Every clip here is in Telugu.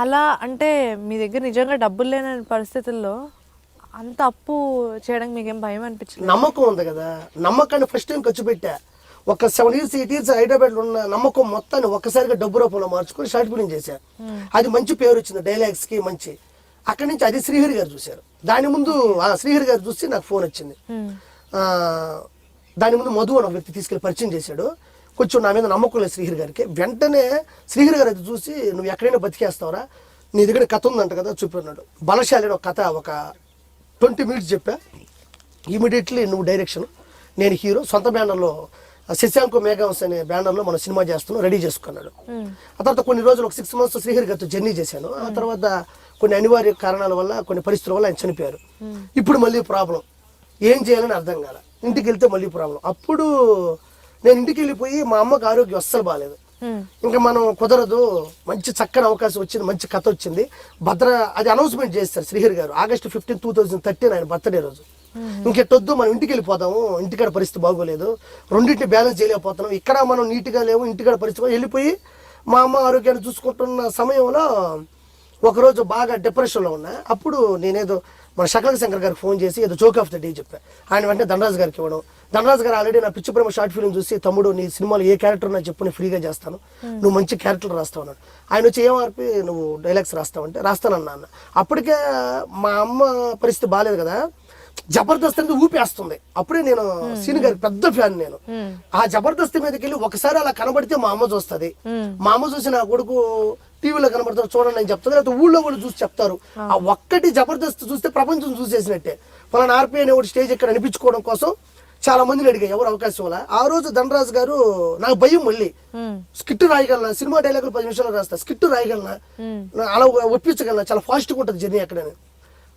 అలా అంటే మీ దగ్గర నిజంగా డబ్బులు లేని పరిస్థితుల్లో అంత అప్పు చేయడానికి మీకేం భయం అనిపించలేదు? నమ్మకం ఉంది కదా, నమ్మకాన్ని ఫస్ట్ టైం ఖర్చు పెట్టా. ఒక 7 years 8 years హైదరాబాద్లో ఉన్న నమ్మకం మొత్తాన్ని ఒక్కసారిగా డబ్బు రూపంలో మార్చుకొని షార్ట్ ఫిల్మ్ చేశా. అది మంచి పేరు వచ్చింది, డైలాగ్స్కి మంచి. అక్కడి నుంచి అది శ్రీహరి గారు చూశారు. దాని ముందు శ్రీహరి గారు చూసి నాకు ఫోన్ వచ్చింది. దాని ముందు మధు అని ఒక వ్యక్తి తీసుకెళ్ళి పరిచయం చేశాడు. కొంచెం నా మీద నమ్మకం లేదు శ్రీహరి గారికి. వెంటనే శ్రీహరి గారు అది చూసి నువ్వు ఎక్కడైనా బతికేస్తావరా, నీ దగ్గర కథ ఉందంట కదా చూపిన్నాడు. బలశాలి ఒక కథ ఒక 20 minutes చెప్పా. ఇమీడియట్లీ నువ్వు డైరెక్షన్, నేను హీరో, సొంత బ్యానర్లో శశాంక్ మేఘాంశ్ అనే బ్యానర్లో మనం సినిమా చేస్తున్నాం, రెడీ చేసుకున్నాడు. ఆ తర్వాత కొన్ని రోజులు ఒక 6 months శ్రీహరి గారితో జర్నీ చేశాను. ఆ తర్వాత కొన్ని అనివార్య కారణాల వల్ల కొన్ని పరిస్థితుల వల్ల ఆయన చనిపోయారు. ఇప్పుడు మళ్ళీ ప్రాబ్లం, ఏం చేయాలని అర్థం కాల. ఇంటికి వెళ్తే మళ్ళీ ప్రాబ్లం. అప్పుడు నేను ఇంటికి వెళ్ళిపోయి మా అమ్మకి ఆరోగ్యం అస్సలు బాగాలేదు. ఇంకా మనం కుదరదు, మంచి చక్కని అవకాశం వచ్చింది, మంచి కథ వచ్చింది. అది అనౌన్స్మెంట్ చేస్తారు శ్రీహరి గారు August 15, 2013 ఆయన బర్త్డే రోజు. ఇంకెట్టొద్దు, మనం ఇంటికి వెళ్ళిపోదాము, ఇంటికాడ పరిస్థితి బాగోలేదు, రెండింటిని బ్యాలెన్స్ చేయలేకపోతున్నాం, ఇక్కడ మనం నీట్గా లేవు, ఇంటికాడ పరిస్థితి వెళ్ళిపోయి మా అమ్మ ఆరోగ్యాన్ని చూసుకుంటున్న సమయంలో ఒకరోజు బాగా డిప్రెషన్లో ఉన్నా. అప్పుడు నేనేదో మన శకలక శంకర్ గారికి ఫోన్ చేసి ఏదో జోక్ ఆఫ్ ద డే చెప్పా. ఆయన వెంటనే ధనరాజు గారికి ఇవ్వడం. ధనరాజు గారు ఆల్రెడీ నా పిచ్చి ప్రేమ షార్ట్ ఫిల్మ్ చూసి, తమ్ముడు నీ సినిమాలో ఏ క్యారెక్టర్ ఉన్నా చెప్పు, నేను ఫ్రీగా చేస్తాను, నువ్వు మంచి క్యారెక్టర్ రాస్తావు అన్నాడు. ఆయన వచ్చి ఏమార్పి నువ్వు డైలాగ్స్ రాస్తావు అంటే రాస్తానన్నా అన్న. అప్పటికే మా అమ్మ పరిస్థితి బాగాలేదు కదా, జబర్దస్త్ అనేది ఊపేస్తుంది. అప్పుడే నేను సీని గారికి పెద్ద ఫ్యాన్. నేను ఆ జబర్దస్త్ మీదకి వెళ్ళి ఒకసారి అలా కనబడితే మా అమ్మ చూస్తుంది. మా అమ్మ చూసి నా కొడుకు టీవీలో కనబడతారు చూడండి అని చెప్తుంది, లేకపోతే ఊళ్ళో వాళ్ళు చూసి చెప్తారు. ఆ ఒక్కటి జబర్దస్త్ చూస్తే ప్రపంచం చూసేసినట్టే. పలానా ఆర్పీ అనే ఒకటి స్టేజ్ ఇక్కడ అనిపించుకోవడం కోసం చాలా మందిని అడిగా ఎవరు అవకాశం వల్ల. ఆ రోజు ధనరాజు గారు, నాకు భయం, మళ్ళీ స్కిట్ రాయగలనా, సినిమా డైలాగులు 10 నిమిషాలు రాస్తా, స్కిట్ రాయగలనా, అలా ఒప్పించగలనా, చాలా ఫాస్ట్గా ఉంటుంది జర్నీ అక్కడని.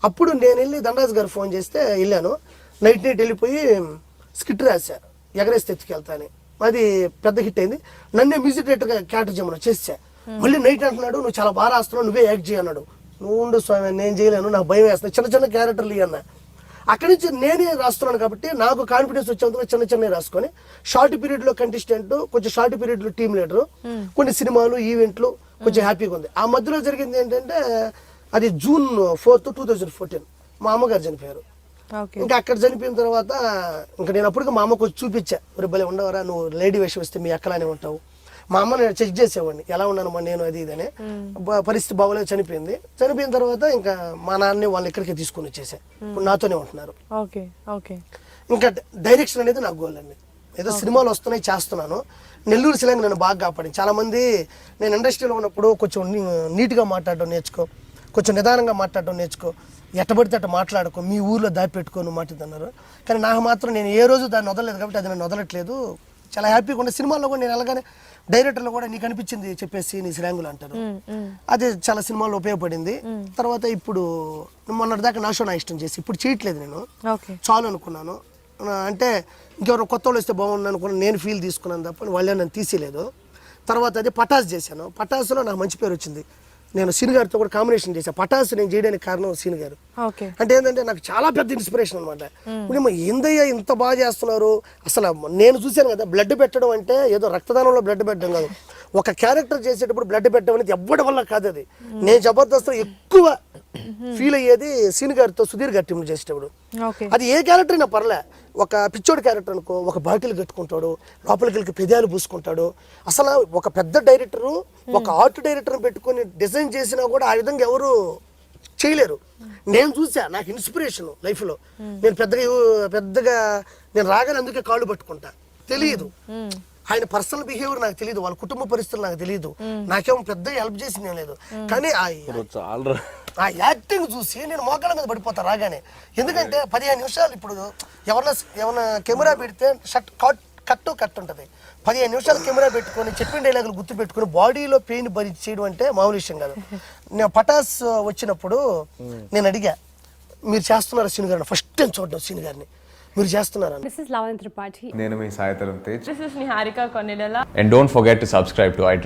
అప్పుడు నేను వెళ్ళి ధనరాజు గారు ఫోన్ చేస్తే వెళ్ళాను. నైట్ వెళ్ళిపోయి స్కిట్ రాశా, ఎగరేస్తే ఎత్తుకెళ్తా అని. అది పెద్ద హిట్ అయింది. నన్నే మ్యూజిక్ డైరెక్టర్గా క్యారెక్టర్ చేయమన్నా చేసా. మళ్ళీ నైట్ అంటున్నాడు నువ్వు చాలా బాగా రాస్తున్నావు, నువ్వే యాక్ట్ చేయన్నాడు. నువ్వు ఉండు స్వామి, నేను చేయలేను, నాకు భయం వేస్తాను, చిన్న చిన్న క్యారెక్టర్లు అన్న. అక్కడి నుంచి నేనే రాస్తున్నాను కాబట్టి నాకు కాన్ఫిడెన్స్ వచ్చేందుకు చిన్న రాసుకొని షార్ట్ పీరియడ్లో కంటెస్టెంట్, కొంచెం షార్ట్ పీరియడ్లో టీమ్ లీడరు, కొన్ని సినిమాలు ఈవెంట్లు, కొంచెం హ్యాపీగా ఉంది. ఆ మధ్యలో జరిగింది ఏంటంటే అది June 4, 2014 మా అమ్మగారు చనిపోయారు. ఇంకా అక్కడ చనిపోయిన తర్వాత ఇంకా నేను అప్పటికి మా అమ్మకు వచ్చి చూపించా, మరి భలే ఉండవరా, నువ్వు లేడీ వేషం వస్తే మీ అక్కలానే ఉంటావు. మా అమ్మ నేను చెక్ చేసేవాడిని ఎలా ఉన్నాను మా నేను అది ఇదని. పరిస్థితి బాగోలేదు, చనిపోయింది. చనిపోయిన తర్వాత ఇంకా మా నాన్నని వాళ్ళు ఇక్కడికి తీసుకొని వచ్చేసా. ఇప్పుడు నాతోనే ఉంటున్నారు. ఇంకా డైరెక్షన్ అనేది నాకు గోల్ అండి. ఏదో సినిమాలు వస్తున్నాయి చేస్తున్నాను. నెల్లూరు సిలంగ్ నన్ను బాగా కాపాడింది. చాలామంది నేను ఇండస్ట్రీలో ఉన్నప్పుడు కొంచెం నీట్గా మాట్లాడడం నేర్చుకో, కొంచెం నిదానంగా మాట్లాడడం నేర్చుకో, ఎట్టబడితే అట్ట మాట్లాడుకో, మీ ఊర్లో దాచిపెట్టుకో నువ్వు మాట్లాడుతున్నారు. కానీ నాకు మాత్రం నేను ఏ రోజు దాన్ని వదలలేదు కాబట్టి అది నేను వదలట్లేదు. చాలా హ్యాపీగా ఉండే. సినిమాల్లో కూడా నేను అలాగనే డైరెక్టర్లు కూడా నీకు అనిపించింది చెప్పేసి నీ శ్రాంగులు అంటారు. అది చాలా సినిమాల్లో ఉపయోగపడింది. తర్వాత ఇప్పుడు మొన్నటిదాకా నా షో నా ఇష్టం చేసి ఇప్పుడు చేయట్లేదు. నేను చాలు అనుకున్నాను. అంటే ఇంకెవరు కొత్త వాళ్ళు వస్తే బాగుంది అనుకున్నాను, నేను ఫీల్ తీసుకున్నాను తప్ప వాళ్ళే నన్ను తీసేయలేదు. తర్వాత అది పటాస్ చేశాను. పటాసులో నాకు మంచి పేరు వచ్చింది. నేను సీన్ గారితో కూడా కాంబినేషన్ చేశాను. పటాస్ నేను చేయడానికి కారణం సీన్ గారు. అంటే ఏంటంటే నాకు చాలా పెద్ద ఇన్స్పిరేషన్ అనమాట. ఏందయ్యా ఇంత బాగా చేస్తున్నారు. అసలు నేను చూశాను కదా, బ్లడ్ పెట్టడం అంటే ఏదో రక్తదానంలో బ్లడ్ పెట్టడం కాదు, ఒక క్యారెక్టర్ చేసేటప్పుడు బ్లడ్ పెట్టడం అనేది ఎవ్వడి వల్ల కాదు. అది నేను జబర్దస్త్ ఎక్కువ ఫీల్ అయ్యేది సీన్ గారితో సుధీర్ గారి టీం చేసేటప్పుడు. అది ఏ క్యారెక్టర్ అయినా పర్లే, ఒక పిచ్చోడి క్యారెక్టర్ అనుకో, ఒక బాటిల్ కట్టుకుంటాడు, లోపలికి వెళ్ళి పెదాలు పూసుకుంటాడు. అసలు ఒక పెద్ద డైరెక్టరు, ఒక ఆర్ట్ డైరెక్టర్ని పెట్టుకొని డిజైన్ చేసినా కూడా ఆ విధంగా ఎవరు చేయలేరు. నేను చూసా, నాకు ఇన్స్పిరేషన్ లైఫ్లో. నేను పెద్దగా నేను రాగానే అందుకే కాళ్ళు పట్టుకుంటా. తెలియదు ఆయన పర్సనల్ బిహేవియర్, నాకు తెలియదు వాళ్ళ కుటుంబ పరిస్థితులు నాకు తెలియదు, నాకేమో పెద్ద హెల్ప్ చేసింది లేదు. కానీ ఆ యాక్టింగ్ చూసి నేను మోకాళ్ళ మీద పడిపోతా రాగానే. ఎందుకంటే 15 నిమిషాలు ఇప్పుడు ఎవరన్నా కెమెరా పెడితే కట్ ఉంటుంది. 15 నిమిషాలు కెమెరా పెట్టుకొని చెప్పిన డైలాగులు గుర్తు పెట్టుకుని బాడీలో పెయిన్ భరించి చేయడం అంటే మామూలు విషయం కాదు. నేను పటాస్ వచ్చినప్పుడు నేను అడిగా, మీరు చేస్తున్నారా సీన్ గారిని, ఫస్ట్ టైం చూడడం సీన్ గారిని మీరు చేస్తున్నారా. నేను మీ Sai Dharam Tej. And don't forget to subscribe to iDream.